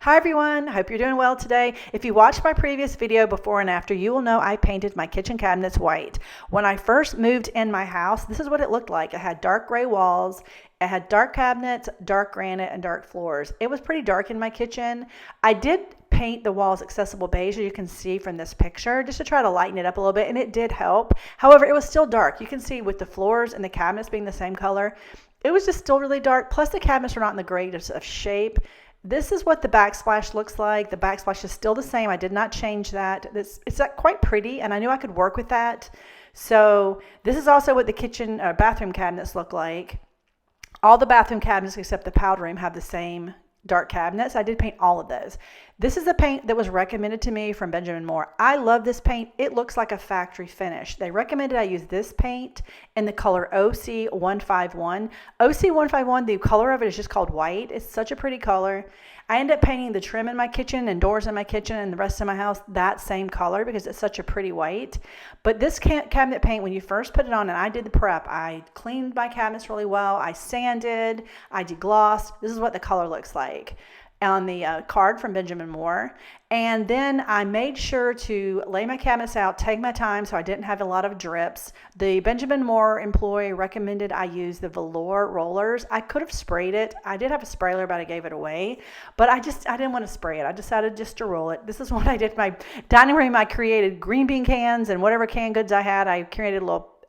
Hi everyone, hope you're doing well today. If you watched my previous video before and after, you will know I painted my kitchen cabinets white. When I first moved in my house, this is what it looked like. It had dark gray walls, it had dark cabinets, dark granite, and dark floors. It was pretty dark in my kitchen. I did paint the walls accessible beige, as you can see from this picture, just to try to lighten it up a little bit, and it did help. However, it was still dark. You can see with the floors and the cabinets being the same color, it was just still really dark, plus the cabinets are not in the greatest of shape. This is what the backsplash looks like. The backsplash is still the same. I did not change that. It's quite pretty, and I knew I could work with that. So this is also what the kitchen bathroom cabinets look like. All the bathroom cabinets except the powder room have the same dark cabinets. I did paint all of those. This is the paint that was recommended to me from Benjamin Moore. I love this paint. It looks like a factory finish. They recommended I use this paint in the color OC151. OC151, the color of it is just called white. It's such a pretty color. I ended up painting the trim in my kitchen and doors in my kitchen and the rest of my house that same color because it's such a pretty white. But this cabinet paint, when you first put it on, and I did the prep, I cleaned my cabinets really well. I sanded, I deglossed. This is what the color looks like on the card from Benjamin Moore. And then I made sure to lay my cabinets out, take my time so I didn't have a lot of drips. The Benjamin Moore employee recommended I use the velour rollers. I could have sprayed it. I did have a sprayer, but I gave it away. But I didn't want to spray it. I decided just to roll it. This is what I did in my dining room. I created green bean cans and whatever canned goods I had. I created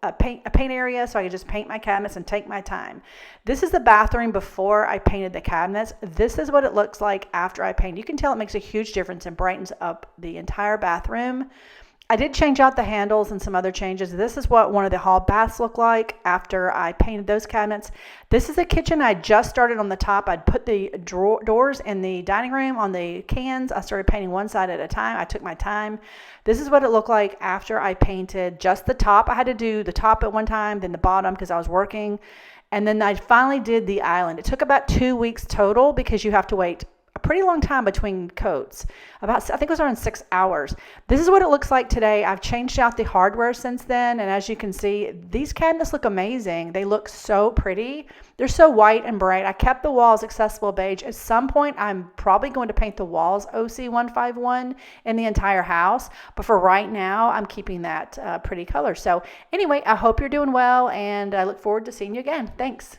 a paint area so I could just paint my cabinets and take my time. This is the bathroom before I painted the cabinets. This is what it looks like after I paint. You can tell it makes a huge difference and brightens up the entire bathroom. I did change out the handles and some other changes. This is what one of the hall baths look like after I painted those cabinets. This is the kitchen. I just started on the top. I'd put the doors in the dining room on the cans. I started painting one side at a time. I took my time. This is what it looked like after I painted just the top. I had to do the top at one time, then the bottom because I was working. And then I finally did the island. It took about 2 weeks total because you have to wait a pretty long time between coats. I think it was around 6 hours. This is what it looks like today. I've changed out the hardware since then, and as you can see, these cabinets look amazing. They look so pretty. They're so white and bright. I kept the walls accessible beige. At some point, I'm probably going to paint the walls OC151 in the entire house, but for right now, I'm keeping that pretty color. So anyway, I hope you're doing well, and I look forward to seeing you again. Thanks.